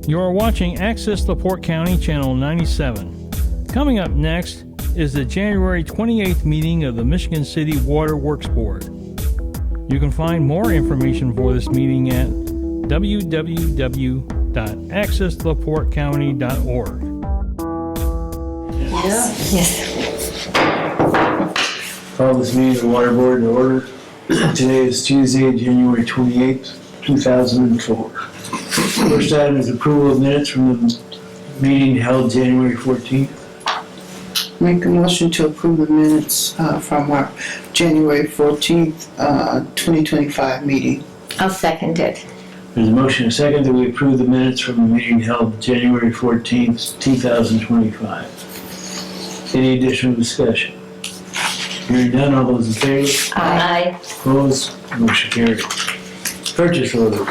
You are watching Access LaPorte County, Channel 97. Coming up next is the January 28th meeting of the Michigan City Water Works Board. You can find more information for this meeting at www.accesslaportecounty.org. Yes. Call this meeting of the Water Board to order. Today is Tuesday, January 28th, 2004. First item is approval of minutes from the meeting held January 14th. Make a motion to approve the minutes from our January 14th, 2025 meeting. I'll second it. There's a motion and a second that we approve the minutes from the meeting held January 14th, 2025. Any additional discussion? Hearing none, all those in favor? Aye. Opposed? Motion carried. Purchase order.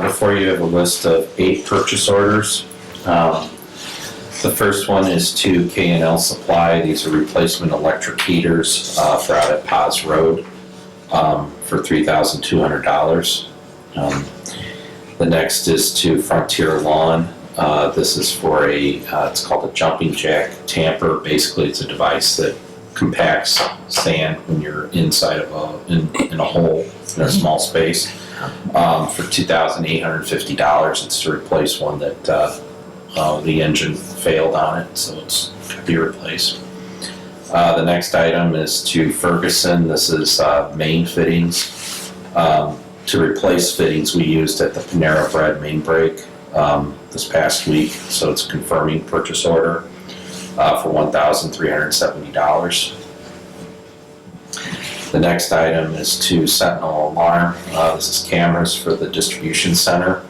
Before you have a list of 8 purchase orders. The first one is to K&L Supply. These are replacement electric heaters for out at Paz Road for $3,200. The next is to Frontier Lawn. This is for it's called a jumping jack tamper. Basically, it's a device that compacts sand when you're inside of in a hole in a small space. For $2,850. It's to replace one that the engine failed on it, so it's to be replaced. The next item is to Ferguson. This is main fittings. To replace fittings we used at the Panera Bread main break this past week, so it's a confirming purchase order for $1,370. The next item is to Sentinel Alarm. This is cameras for the distribution center.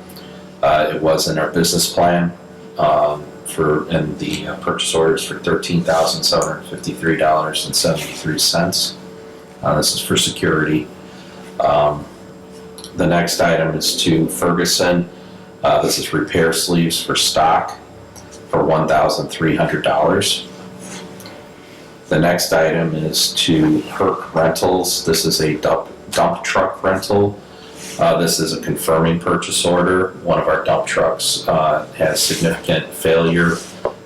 It was in our business plan and the purchase orders for $13,753.73. This is for security. The next item is to Ferguson. This is repair sleeves for stock for $1,300. The next item is to Herc Rentals. This is a dump truck rental. This is a confirming purchase order. One of our dump trucks has significant failure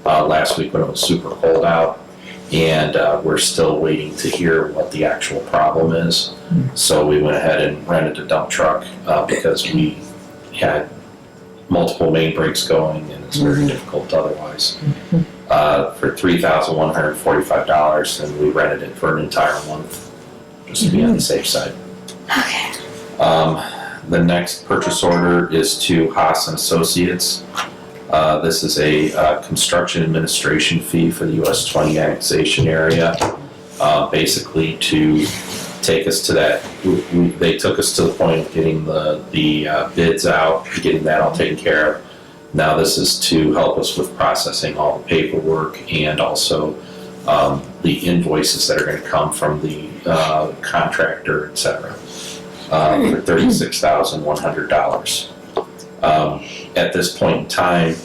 last week when it was super cold out, and we're still waiting to hear what the actual problem is. So we went ahead and rented a dump truck because we had multiple main breaks going and it's very difficult otherwise. For $3,145, and we rented it for an entire month just to be on the safe side. Okay. The next purchase order is to Haas and Associates. This is a construction administration fee for the US 20 annexation area, basically to take us to that. They took us to the point of getting the bids out, getting that all taken care of. Now this is to help us with processing all the paperwork and also the invoices that are going to come from the contractor, etc. For $36,100. At this point in time,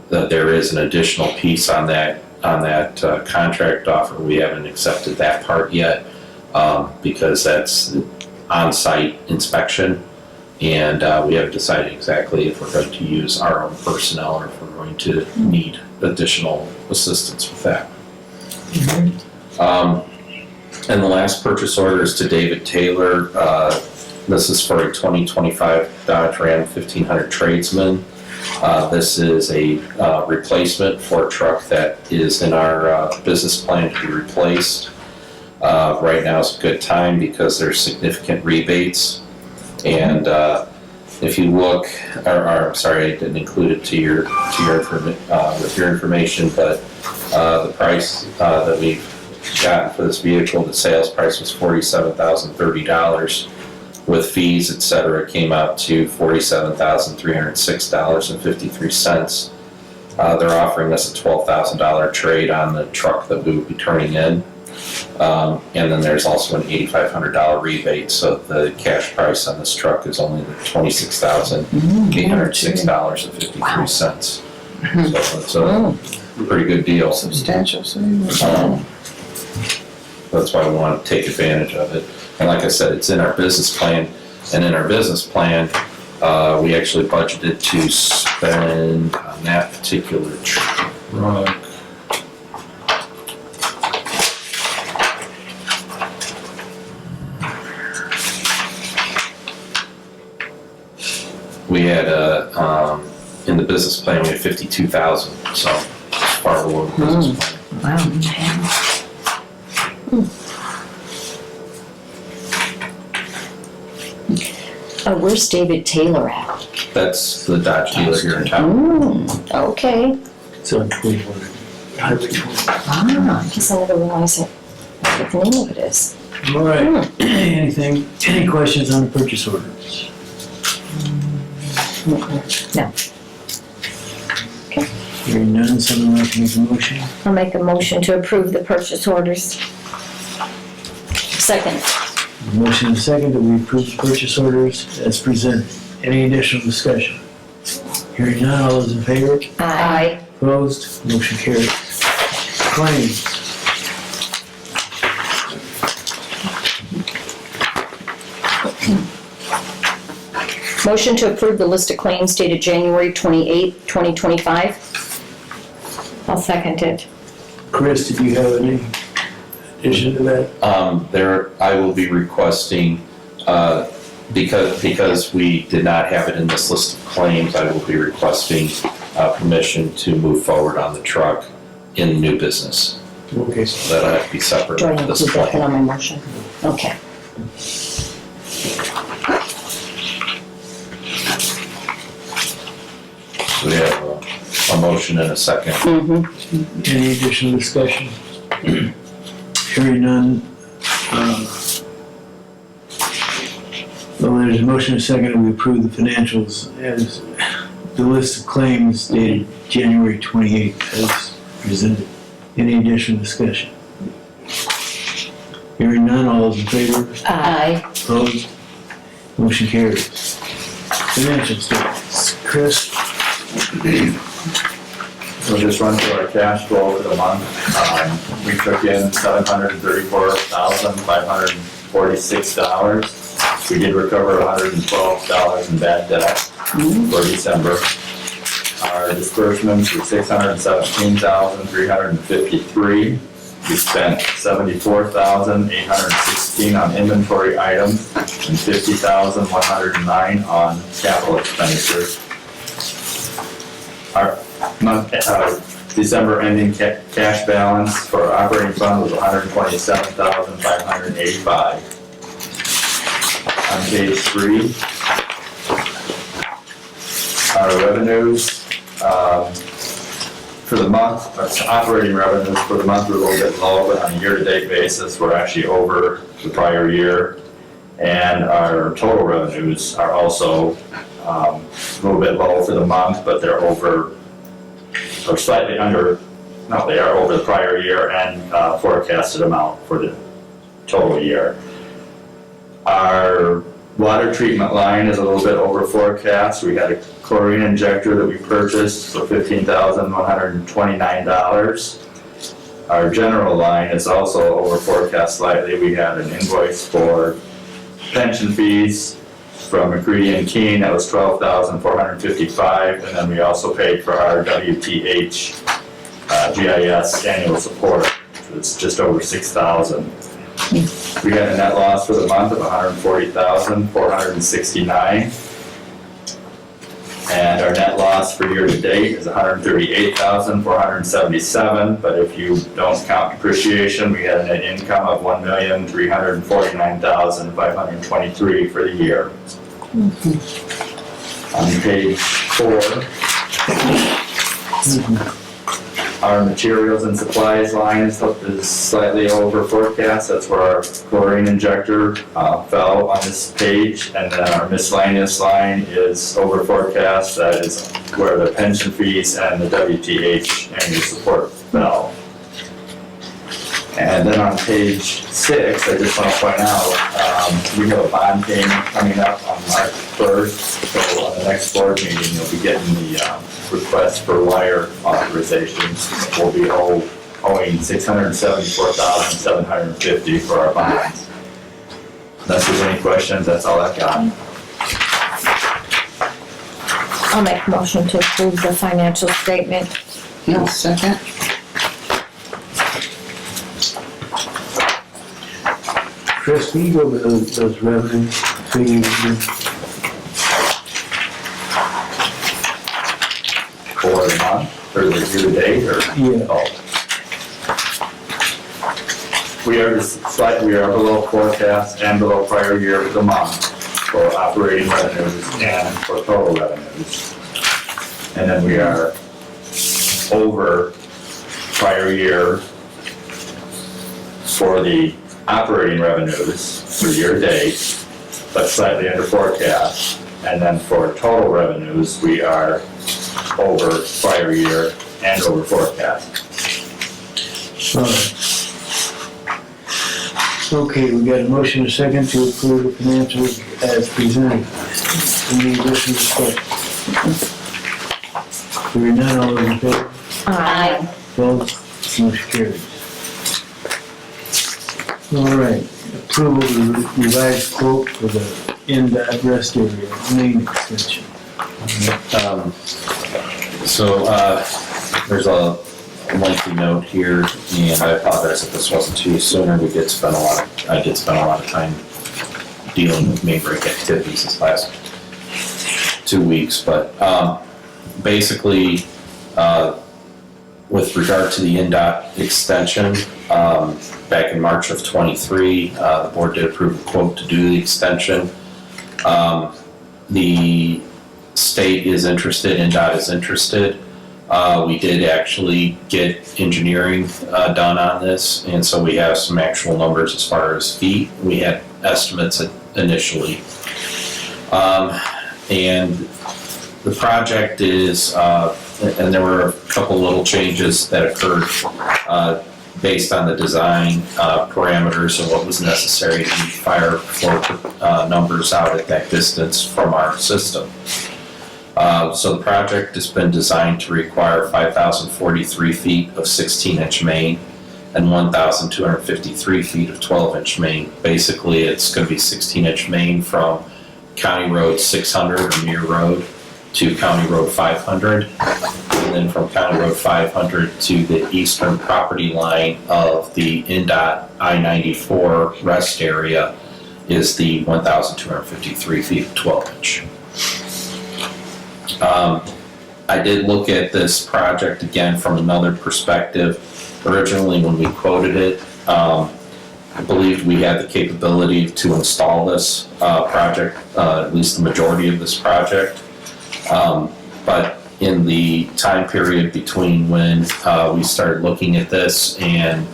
there is an additional piece on that contract offer. We haven't accepted that part yet because that's on-site inspection, and we haven't decided exactly if we're going to use our own personnel or if we're going to need additional assistance with that. And the last purchase order is to David Taylor. This is for a 2025 Dodge Ram 1500 Tradesman. This is a replacement for a truck that is in our business plan to be replaced. Right now is a good time because there's significant rebates. And if you look, I'm sorry, I didn't include it with your information, but the price that we've gotten for this vehicle, the sales price was $47,030. With fees, etc., came out to $47,306.53. They're offering us a $12,000 trade on the truck that we would be turning in. And then there's also an $8,500 rebate, so the cash price on this truck is only $26,806.53. So it's a pretty good deal. Substantial savings. That's why we want to take advantage of it. And like I said, it's in our business plan, and in our business plan, We actually budgeted to spend on that particular truck. We had in the business plan, we had 52,000, so it's far below the business plan. Wow. Oh, where's David Taylor at? That's the Dodge dealer here in town. Okay. It's on 21, Highway 20. Ah, I guess I never realized what the name of it is. All right, any questions on the purchase orders? No. Hearing none, someone like to make a motion? I'll make a motion to approve the purchase orders. Second. Motion and second that we approve the purchase orders as presented. Any additional discussion? Hearing none, all those in favor? Aye. Opposed? Motion carries. Claims. Motion to approve the list of claims dated January 28, 2025. I'll second it. Chris, did you have any addition to that? I will be requesting, because we did not have it in this list of claims, I will be requesting permission to move forward on the truck in new business. Okay. So that'll have to be separate Do I from this include that claim. on my motion? Okay. So we have a motion and a second. Any additional discussion? Hearing none. Well, there's a motion and a second that we approve the financials as the list of claims dated January 28th as presented. Any additional discussion? Hearing none, all those in favor? Aye. Opposed? Motion carries. Financial statements. Chris? So just run through our cash flow for the month. We took in $734,546. We did recover $112 in bad debt for December. Our disbursements were $617,353. We spent $74,816 on inventory items and $50,109 on capital expenditures. Our December ending cash balance for our operating fund was $127,585. On page 3, our revenues for the month, our operating revenues for the month were a little bit low, but on a year-to-date basis, we're actually over the prior year. And our total revenues are also a little bit low for the month, but they're over, or slightly under, no, they are over the prior year and forecasted amount for the total year. Our water treatment line is a little bit over forecast. We had a chlorine injector that we purchased for $15,129. Our general line is also over forecast slightly. We had an invoice for pension fees from McCready and Keene, that was $12,455, and then we also paid for our WTH GIS annual support, which was just over $6,000. We had a net loss for the month of $140,469. And our net loss for year to date is $138,477, but if you don't count depreciation, we had a net income of $1,349,523 for the year. On page 4, our materials and supplies line is slightly over forecast. That's where our chlorine injector fell on this page. And then our miscellaneous line is over forecast. That is where the pension fees and the WTH annual support fell. And then on page 6, I just want to point out, we have a bond payment coming up on March 1st. So on the next board meeting, you'll be getting the request for wire authorization. We'll be owing $674,750 for our bonds. Unless there's any questions, that's all I've got. I'll make a motion to approve the financial statement. No, second. Chris, can you go over those revenue figures again? For the month, or the year-to-date, or? Yeah. Oh. We are just slightly, we are below forecast and below prior year for the month for operating revenues and for total revenues. And then we are over prior year for the operating revenues for year-to-date, but slightly under forecast. And then for total revenues, we are over prior year and over forecast. Alright. Okay, we got a motion and a second to approve the financials as presented. Any additional discussion? Hearing none, all those in favor? Aye. Opposed? Motion carries. All right, approval of the revised quote for the NDOT rest area main extension. There's a lengthy note here, and I apologize if this wasn't to you sooner. I did spend a lot of time dealing with main break activities this last 2 weeks, but, basically, with regard to the NDOT extension, back in March of '23, the board did approve a quote to do the extension. The state is interested, NDOT is interested. We did actually get engineering done on this, and so we have some actual numbers as far as feet. We had estimates initially. And the project is, and there were a couple little changes that occurred based on the design parameters and what was necessary to meet fire flow numbers out at that distance from our system. So the project has been designed to require 5,043 feet of 16-inch main and 1,253 feet of 12-inch main. Basically, it's going to be 16-inch main from County Road 600 or Muir Road to County Road 500, and then from County Road 500 to the eastern property line of the NDOT I-94 rest area is the 1,253 feet of 12-inch. I did look at this project again from another perspective. Originally, when we quoted it, I believed we had the capability to install this project, at least the majority of this project. But in the time period between when we started looking at this and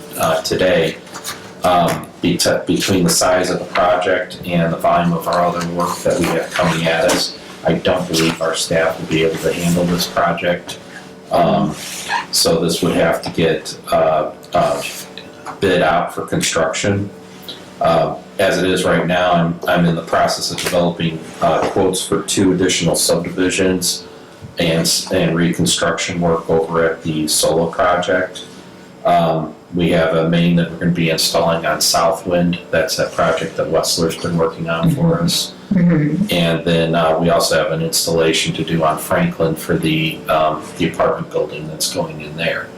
today, between the size of the project and the volume of our other work that we have coming at us, I don't believe our staff will be able to handle this project. So this would have to get bid out for construction. As it is right now, I'm in the process of developing quotes for 2 additional subdivisions and reconstruction work over at the Solo project. We have a main that we're going to be installing on Southwind. That's that project that Wessler's been working on for us. And then we also have an installation to do on Franklin for the apartment building that's going in there.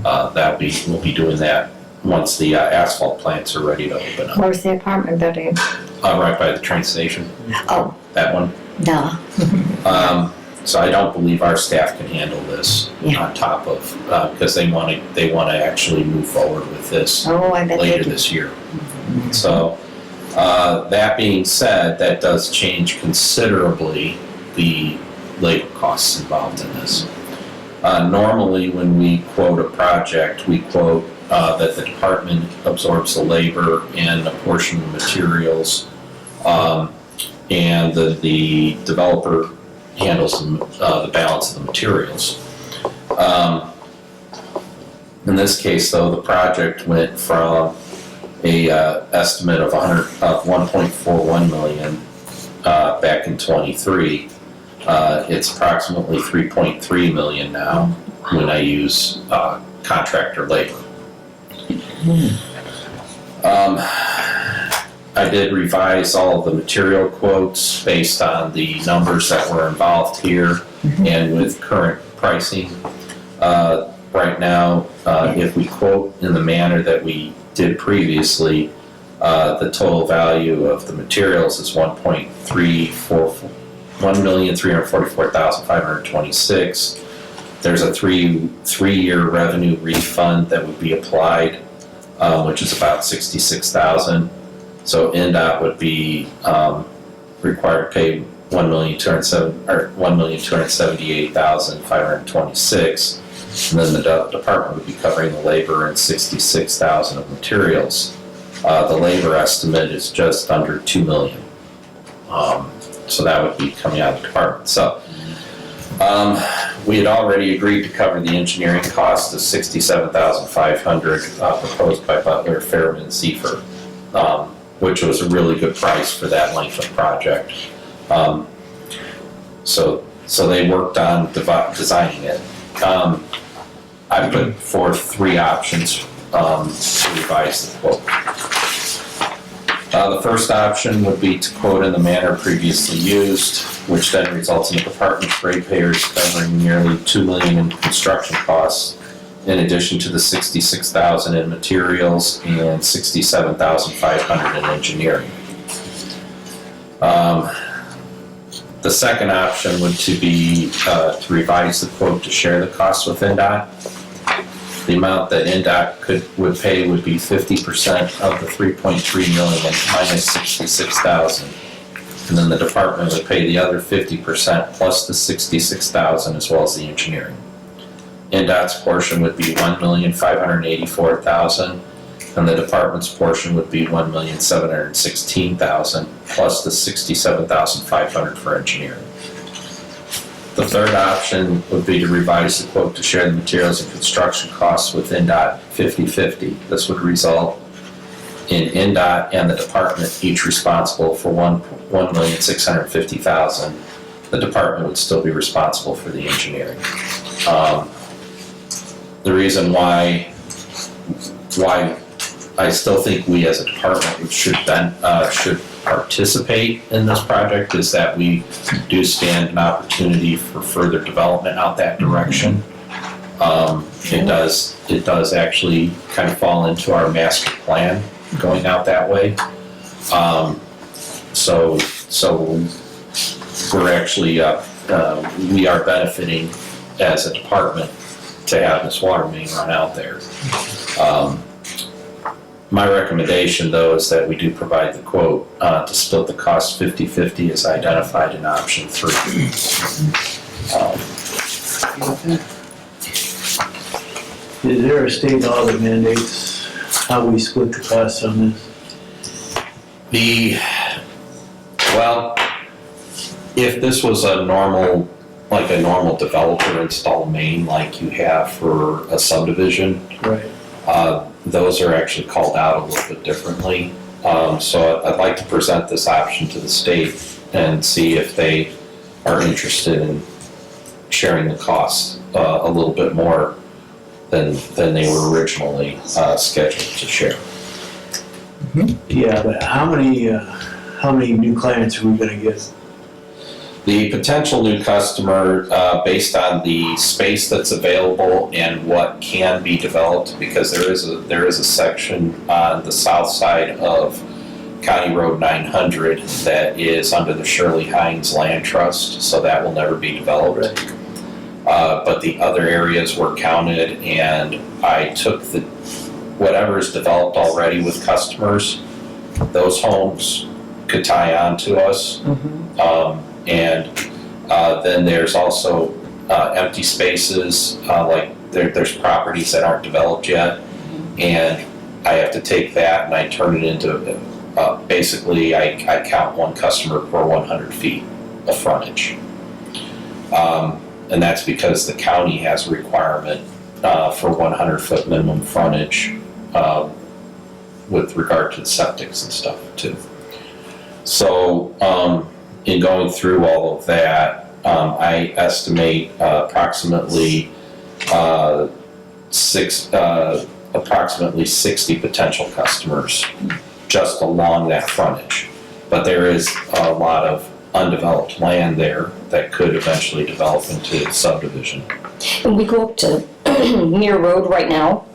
We'll be doing that once the asphalt plants are ready to open up. Where's the apartment building? Right by the train station. Oh, That one. duh. So I don't believe our staff can handle this Yeah. on top of, because they want to actually move forward with this Oh, I bet they later do. this year. So, that being said, that does change considerably the labor costs involved in this. Normally, when we quote a project, we quote that the department absorbs the labor and a portion of the materials, and the developer handles the balance of the materials. In this case, though, the project went from a estimate of 1.41 million back in '23. It's approximately 3.3 million now when I use contractor labor. I did revise all of the material quotes based on the numbers that were involved here. And with current pricing, right now, if we quote in the manner that we did previously, the total value of the materials is $1,344,526. There's a three-year revenue refund that would be applied, which is about $66,000. So NDOT would be required to pay $1,278,526, and then the department would be covering the labor and $66,000 of materials. The labor estimate is just under $2 million. So that would be coming out of the department. So we had already agreed to cover the engineering cost of $67,500 proposed by Butler, Fairman, Zephyr, which was a really good price for that length of project. So they worked on designing it. I put forth three options to revise the quote. The first option would be to quote in the manner previously used, which then results in the department's ratepayers covering nearly $2 million in construction costs, in addition to the $66,000 in materials and $67,500 in engineering. The second option would be to revise the quote to share the costs with NDOT. The amount that NDOT would pay would be 50% of the $3.3 million minus $66,000. And then the department would pay the other 50% plus the $66,000 as well as the engineering. NDOT's portion would be $1,584,000, and the department's portion would be $1,716,000 plus the $67,500 for engineering. The third option would be to revise the quote to share the materials and construction costs with NDOT 50-50. This would result in NDOT and the department each responsible for $1,650,000. The department would still be responsible for the engineering. The reason why I still think we as a department should participate in this project is that we do stand an opportunity for further development out that direction. It does actually kind of fall into our master plan going out that way. So we're actually we are benefiting as a department to have this water main run out there. My recommendation, though, is that we do provide the quote to split the cost 50-50 as identified in option 3. Is there a state law that mandates how we split the costs on this? Well, if this was a normal developer installed main like you have for a subdivision, Right. those are actually called out a little bit differently. So I'd like to present this option to the state and see if they are interested in sharing the costs a little bit more than they were originally scheduled to share. Yeah, but how many new clients are we gonna get? The potential new customer, based on the space that's available and what can be developed, because there is a section on the south side of County Road 900 that is under the Shirley Hines Land Trust, so that will never be developed. But the other areas were counted, and I took whatever is developed already with customers, those homes could tie on to us. And then there's also empty spaces, like there's properties that aren't developed yet, and I have to take that and I turn it into, basically I count one customer per 100 feet of frontage. And that's because the county has a requirement for 100-foot minimum frontage with regard to the septics and stuff too. So, in going through all of that, I estimate approximately 60 potential customers just along that frontage. But there is a lot of undeveloped land there that could eventually develop into subdivision. And we go up to Muir Road right now,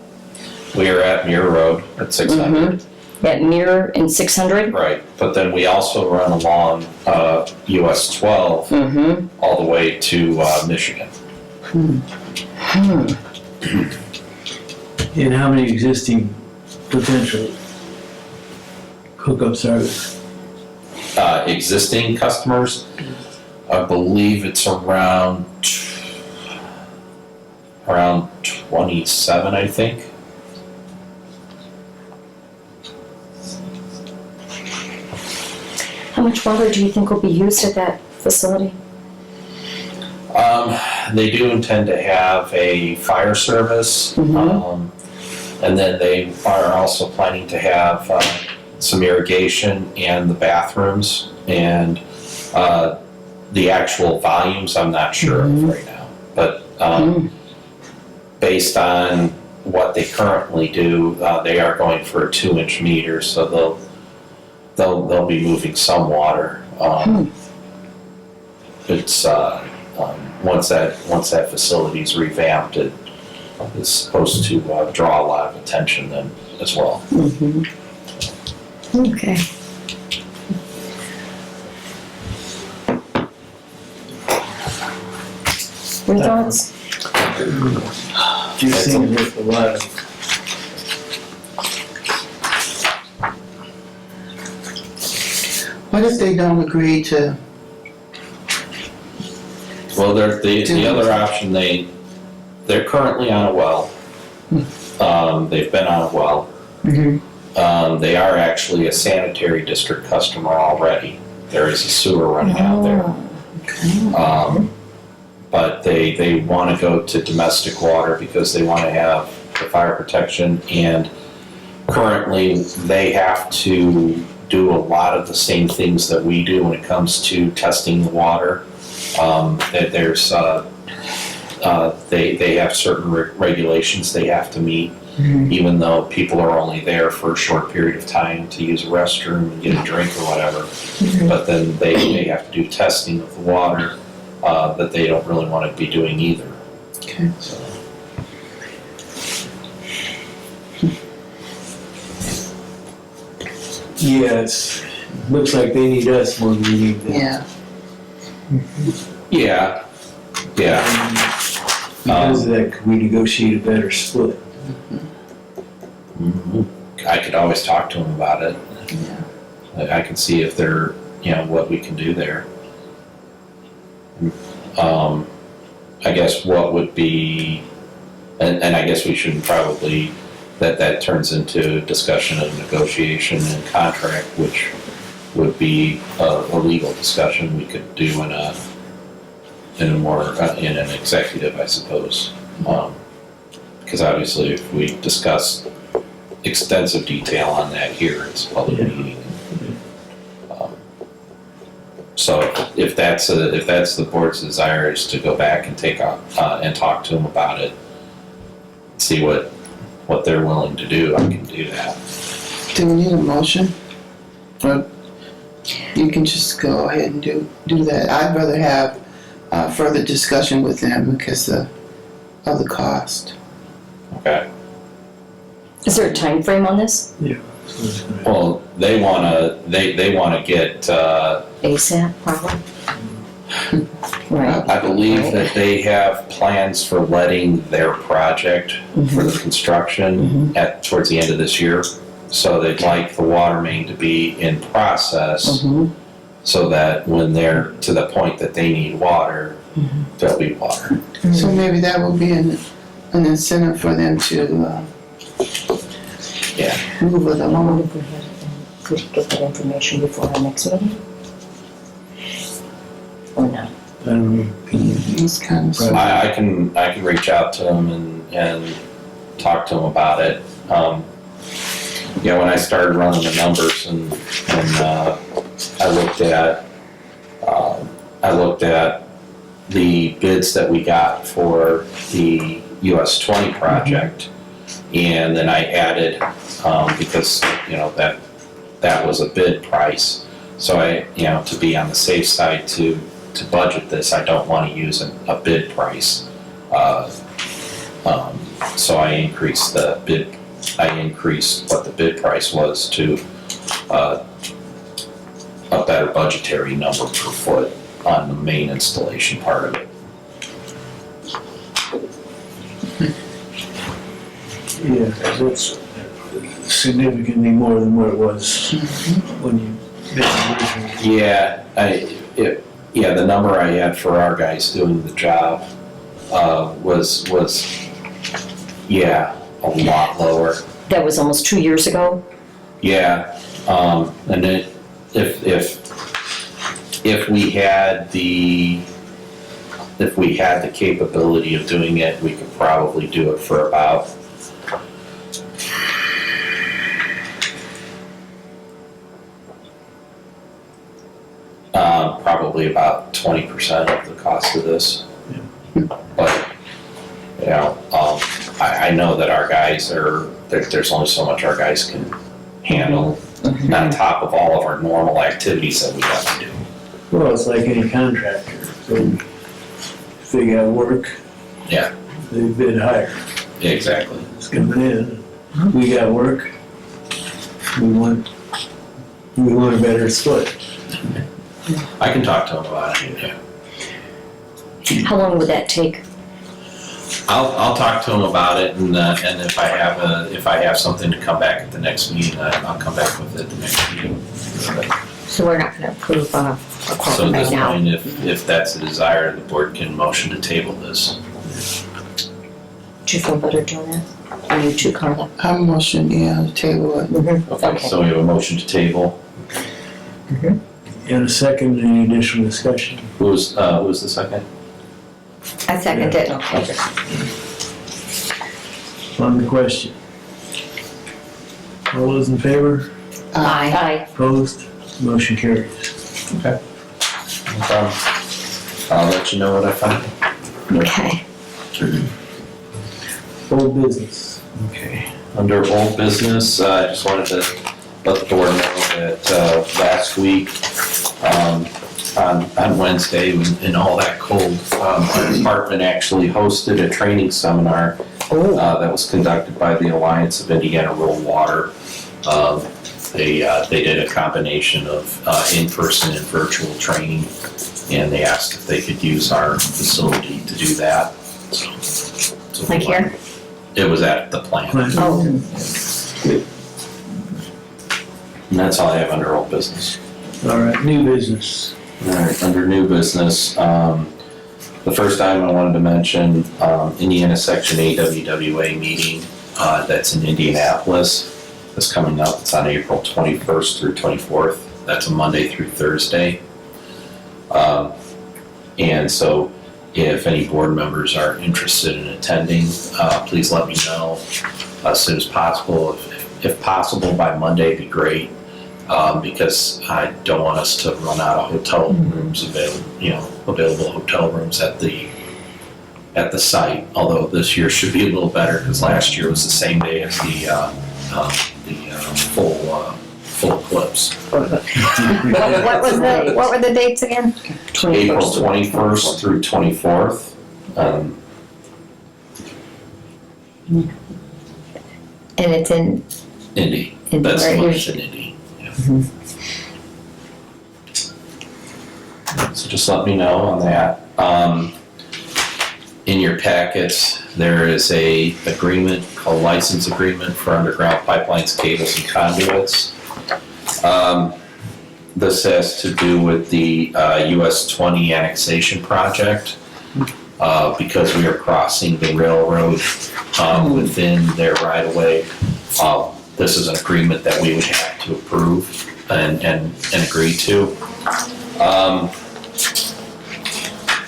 We are at Muir Road at 600. at Muir and 600. Right, but then we also run along US 12 Mm-hmm. all the way to Michigan. And how many existing potential hookups are there? Existing customers, I believe it's around 27, I think. How much water do you think will be used at that facility? They do intend to have a fire service, and then they are also planning to have some irrigation and the bathrooms, and the actual volumes I'm not sure of right now. But based on what they currently do, they are going for a 2-inch meter, so they'll be moving some water. It's once that facility's revamped, it is supposed to draw a lot of attention then as well. Okay. Your thoughts? Just seems like a lot of, What if they don't agree to, Well, the other option, they're currently on a well. They've been on a well. They are actually a sanitary district customer already. There is a sewer running out there. But they want to go to domestic water because they want to have the fire protection, and currently they have to do a lot of the same things that we do when it comes to testing the water. They have certain regulations they have to meet, even though people are only there for a short period of time to use a restroom and get a drink or whatever. But then they have to do testing of the water that they don't really want to be doing either. Okay. So, yeah, looks like they need us more than we need them. yeah, yeah. Because of that, could we negotiate a better split? I could always talk to them about it. I can see if they're, what we can do there. I guess what would be, and I guess we shouldn't probably, that turns into discussion and negotiation and contract, which would be a legal discussion we could do in an executive, I suppose. Because obviously if we discuss extensive detail on that here, it's a public meeting. So if that's the board's desire, is to go back and and talk to them about it, see what they're willing to do, I can do that. do we need a motion? Or you can just go ahead and do that. I'd rather have further discussion with them because of the cost. Okay. Is there a time frame on this? Well, they wanna get. ASAP, probably? Right. I believe that they have plans for letting their project for the construction towards the end of this year. So they'd like the water main to be in process so that when they're to the point that they need water, there'll be water. So maybe that will be an incentive for them to move it I along. wonder if we could get that information before our next meeting? Or not? I don't know. It's kind of slow. I can reach out to them and talk to them about it. When I started running the numbers and I looked at the bids that we got for the US 20 project, and then I added because that was a bid price. So to be on the safe side to budget this, I don't want to use a bid price. So I increased what the bid price was to a better budgetary number per foot on the main installation part of it. Yeah, that's significantly more than what it was when you did it originally. Yeah, the number I had for our guys doing the job was a lot lower. That was almost 2 years ago. Yeah, and then if we had the capability of doing it, we could probably do it for about probably about 20% of the cost of this. But I know that our guys there's only so much our guys can handle, on top of all of our normal activities that we have to do. Well, it's like any contractor. If they got work, Yeah, they bid higher. exactly. It's coming in. We got work. We want a better split. I can talk to them about it, yeah. How long would that take? I'll talk to them about it, and if I have something to come back at the next meeting, I'll come back with it at the next meeting. So we're not gonna approve a So quote at right this now. point, if that's a desire, the board can motion to table this. Do you feel better doing that? Are you too, Carla? I'm motion, to table it. Okay, so we have a motion to table. In a second, any additional discussion? Who was the second? I second it. Okay. On the question. All those in favor? Aye. Opposed? Motion carries. No problem. I'll let you know what I find. Okay. Old business. Okay. Under old business, I just wanted to let the board know that last week, on Wednesday, in all that cold, our department actually hosted a training seminar that was conducted by the Alliance of Indiana Rural Water. They did a combination of in-person and virtual training, and they asked if they could use our facility to do that. So Like here? It was at the plant. Oh, And that's all I have under old business. All right, new business. All right, under new business, the first item I wanted to mention, Indiana Section 8 WWA meeting, that's in Indianapolis. That's coming up. It's on April 21st through 24th. That's a Monday through Thursday. And so if any board members are interested in attending, please let me know as soon as possible. If possible, by Monday, be great. Because I don't want us to run out of hotel rooms available hotel rooms at the site. Although this year should be a little better because last year was the same day as the full eclipse. what were the dates again? April 21st through 24th. And it's in Indy. Indy, That's the right? one, it's in Indy. Yeah. So just let me know on that. In your packets, there is a agreement called license agreement for underground pipelines, cables, and conduits. This has to do with the US 20 annexation project. Because we are crossing the railroad within their right-of-way. This is an agreement that we would have to approve and agree to.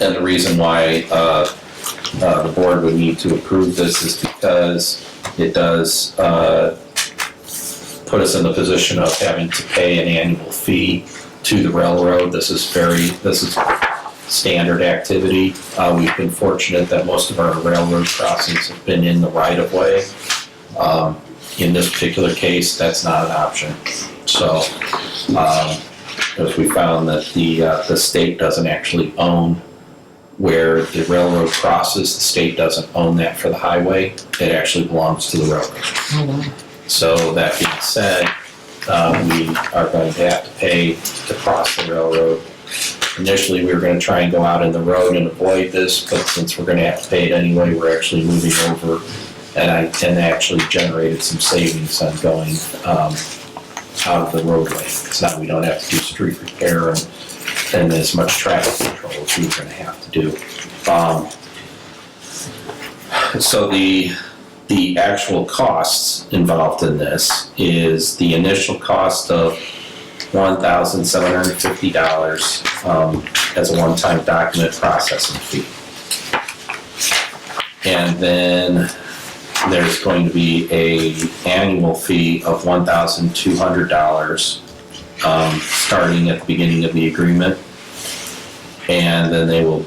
And the reason why the board would need to approve this is because it does put us in the position of having to pay an annual fee to the railroad. This is standard activity. We've been fortunate that most of our railroad crossings have been in the right-of-way. In this particular case, that's not an option. So because we found that the state doesn't actually own where the railroad crosses. The state doesn't own that for the highway. It actually belongs to the railroad. So that being said, we are going to have to pay to cross the railroad. Initially, we were going to try and go out in the road and avoid this, but since we're going to have to pay it anyway, we're actually moving over. And actually generated some savings on going out of the roadway. Because now we don't have to do street repair and as much traffic control as we were going to have to do. So the actual costs involved in this is the initial cost of $1,750 as a one-time document processing fee. And then there's going to be a annual fee of $1,200 starting at the beginning of the agreement. And then they will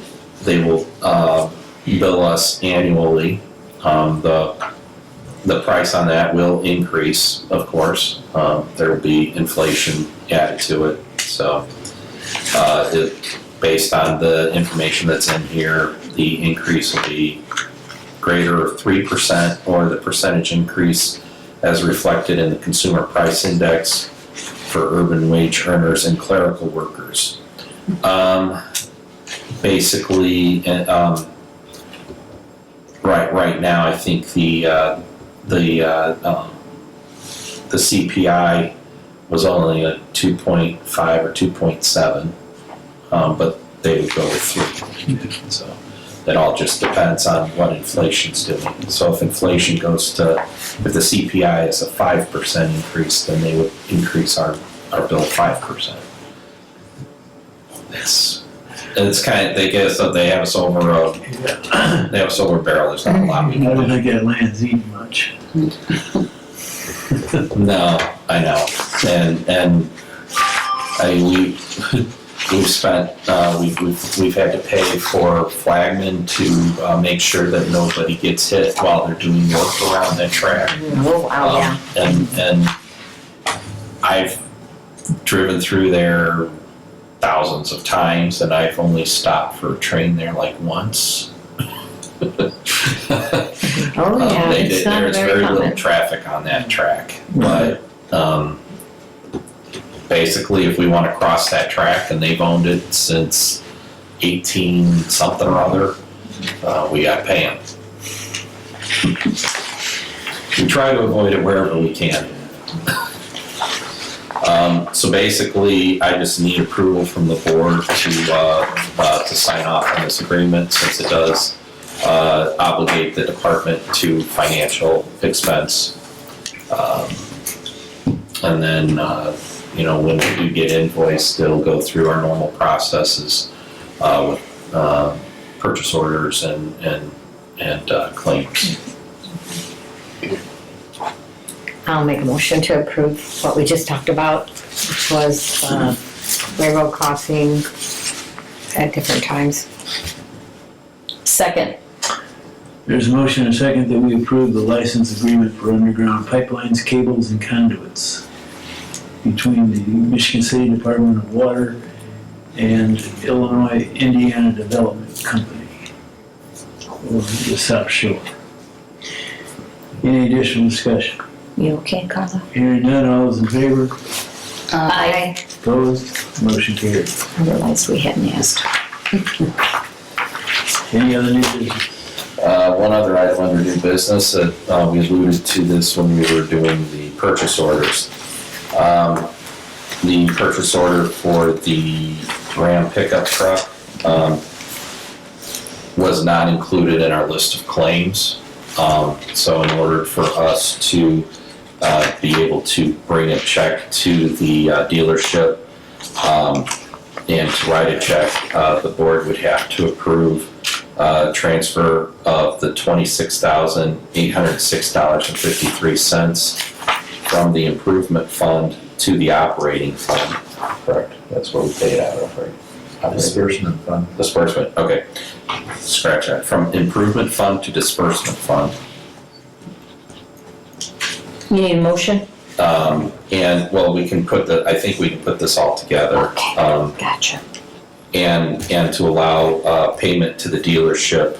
bill us annually. The price on that will increase, of course. There will be inflation added to it. So based on the information that's in here, the increase will be greater of 3% or the percentage increase as reflected in the Consumer Price Index for urban wage earners and clerical workers. Basically, right now, I think the CPI was only a 2.5 or 2.7, but they would go with 3. So it all just depends on what inflation's doing. So if inflation goes to, if the CPI is a 5% increase, then they would increase our bill 5%. It's kind of, they have us over they have us over a barrel. There's not a lot we I can don't do. think that land's eating much. No, I know, and we've spent we've had to pay for flagmen to make sure that nobody gets hit while they're doing work around that track. Oh, wow, yeah. And I've driven through there thousands of times, and I've only stopped for a train there like once. Oh, yeah, There's very little traffic on that track, but basically, if we want to cross that track, and they've owned it since 18 something or other, we got to pay them. We try to avoid it wherever we can. So basically, I just need approval from the board to sign off on this agreement, since it does obligate the department to financial expense. And then, when we do get invoiced, it'll go through our normal processes with purchase orders and claims. I'll make a motion to approve what we just talked about, which was railroad crossing at different times. Second. There's a motion and a second that we approve the license agreement for underground pipelines, cables, and conduits between the Michigan City Department of Water and Illinois Indiana Development Company, or the South Shore. Any additional discussion? You okay, Carla? Hearing none, all those in favor? Aye. Opposed? Motion carried. I realized we hadn't asked. Any other new business? One other item under new business, that we alluded to this when we were doing the purchase orders. The purchase order for the Ram pickup truck was not included in our list of claims. So in order for us to be able to bring a check to the dealership and to write a check, the board would have to approve transfer of the $26,806.53 from the improvement fund to the operating fund. Correct. That's where we pay it out of, right? Disbursement fund. Disbursement, okay. Scratch that. From improvement fund to disbursement fund. You need a motion? And, well, we can I think we can put this all together. Gotcha. And to allow payment to the dealership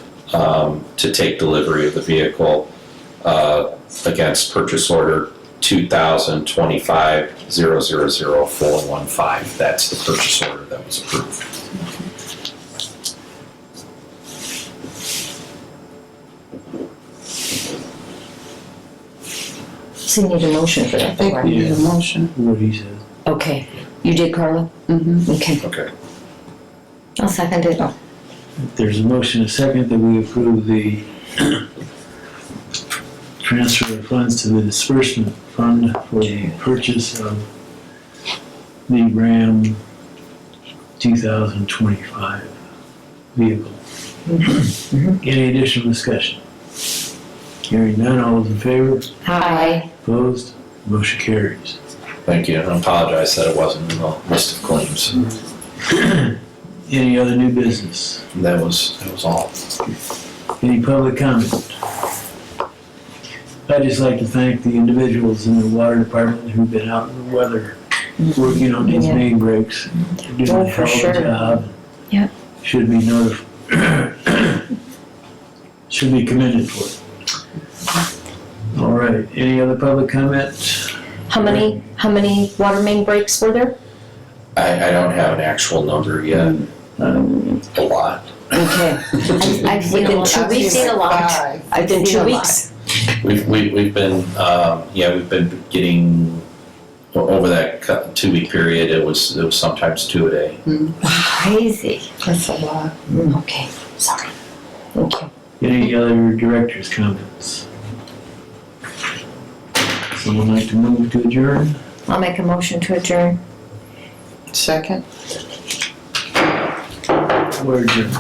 to take delivery of the vehicle against purchase order 2025-000415. That's the purchase order that was approved. So you need a motion for I that, think right? we need a motion. What he said. Okay. You did, Carla? Mm-hmm. Okay. Okay. I'll second it. There's a motion, a second, that we approve the transfer of funds to the disbursement fund for the purchase of the Ram 2025 vehicle. Any additional discussion? Hearing none, all those in favor? Aye. Opposed? Motion carries. Thank you, and I apologize that it wasn't in the list of claims. Any other new business? That was all. Any public comment? I'd just like to thank the individuals in the water department who've been out in the weather working on these Yeah. main breaks. They're doing Oh, a for hell of sure. a job. Yep. Should be should be commended for it. All right, any other public comment? How many water main breaks were there? I don't have an actual number yet. A lot. Okay. I've seen Within a 2 lot. weeks? Like A lot. five. Within seen 2 a lot. weeks? We've been, we've been getting, over that 2 week period, it was sometimes 2 a day. Crazy. That's a lot. Okay, sorry. Thank you. Any other director's comments? Someone like to move to adjourn? I'll make a motion to adjourn. Second? We're adjourned.